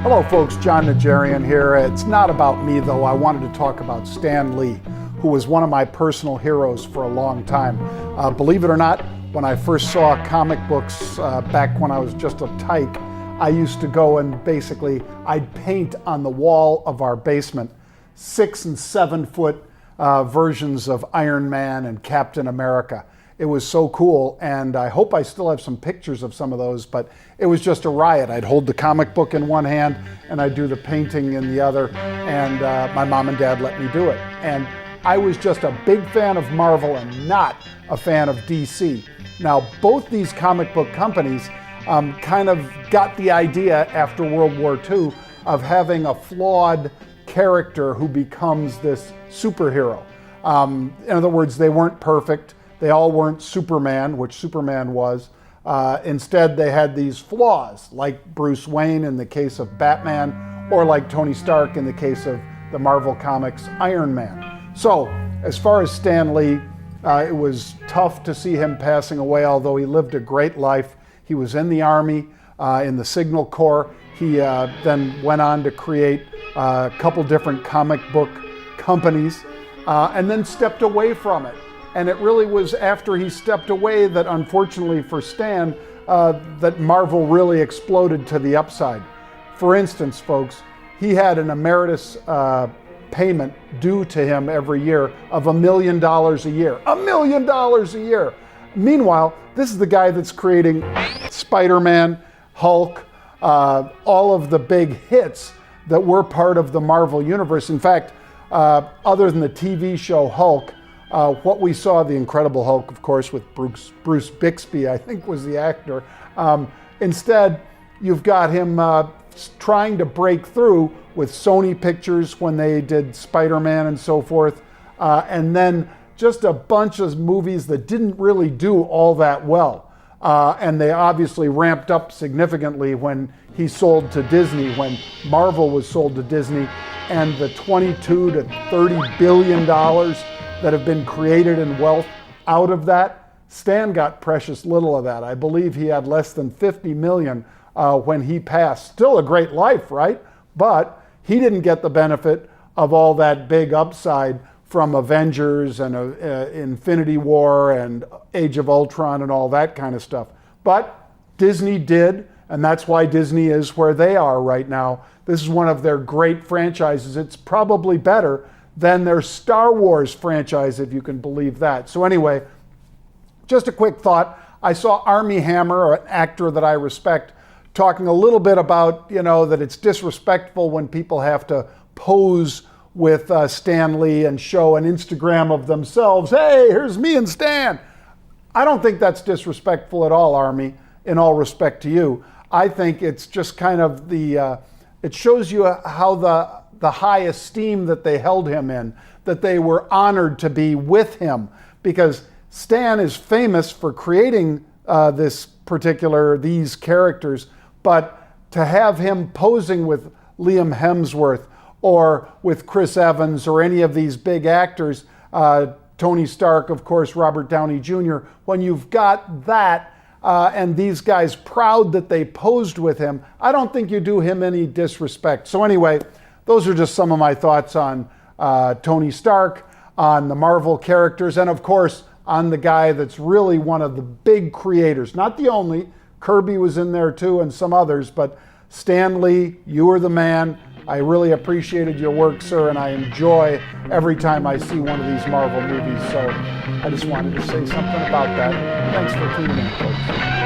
Hello folks, John Najarian here. It's not about me though. I wanted to talk about Stan Lee, who was one of my personal heroes for a long time. Believe it or not, when I first saw comic books back when I was just a tyke, I used to go and basically I'd paint on the wall of our basement 6 and 7 foot versions of Iron Man and Captain America. It was so cool, and I hope I still have some pictures of some of those, but it was just a riot. I'd hold the comic book in one hand and I'd do the painting in the other, and my mom and dad let me do it. And I was just a big fan of Marvel and not a fan of DC. Now, both these comic book companies kind of got the idea after World War II of having a flawed character who becomes this superhero. In other words, they weren't perfect. They all weren't Superman, which Superman was. Instead, they had these flaws, like Bruce Wayne in the case of Batman, or like Tony Stark in the case of the Marvel Comics Iron Man. So, as far as Stan Lee, it was tough to see him passing away, although he lived a great life. He was in the Army, in the Signal Corps. He then went on to create a couple different comic book companies, and then stepped away from it. And it really was after he stepped away that, unfortunately for Stan, that Marvel really exploded to the upside. For instance, folks, he had an emeritus payment due to him every year of $1 million a year. $1 million a year! Meanwhile, this is the guy that's creating Spider-Man, Hulk, all of the big hits that were part of the Marvel Universe. In fact, other than the TV show Hulk, what we saw, the Incredible Hulk, of course, with Bruce Bixby, I think was the actor. Instead, you've got him trying to break through with Sony Pictures when they did Spider-Man and so forth, and then just a bunch of movies that didn't really do all that well. And they obviously ramped up significantly when he sold to Disney, when Marvel was sold to Disney, and the $22 to $30 billion that have been created in wealth out of that, Stan got precious little of that. I believe he had less than 50 million when he passed. Still a great life, right? But he didn't get the benefit of all that big upside from Avengers and Infinity War and Age of Ultron and all that kind of stuff. But Disney did, and that's why Disney is where they are right now. This is one of their great franchises. It's probably better than their Star Wars franchise, if you can believe that. So anyway, just a quick thought. I saw Armie Hammer, an actor that I respect, talking a little bit about, that it's disrespectful when people have to pose with Stan Lee and show an Instagram of themselves. Hey, here's me and Stan. I don't think that's disrespectful at all, Armie, in all respect to you. I think it's just kind of it shows you how the high esteem that they held him in, that they were honored to be with him, because Stan is famous for creating these characters, but to have him posing with Liam Hemsworth or with Chris Evans or any of these big actors, Tony Stark, of course, Robert Downey Jr., when you've got that and these guys proud that they posed with him, I don't think you do him any disrespect. So anyway, those are just some of my thoughts on Tony Stark, on the Marvel characters, and of course, on the guy that's really one of the big creators. Not the only. Kirby was in there too, and some others, but Stan Lee, you are the man. I really appreciated your work, sir, and I enjoy every time I see one of these Marvel movies. So I just wanted to say something about that. Thanks for tuning in, folks.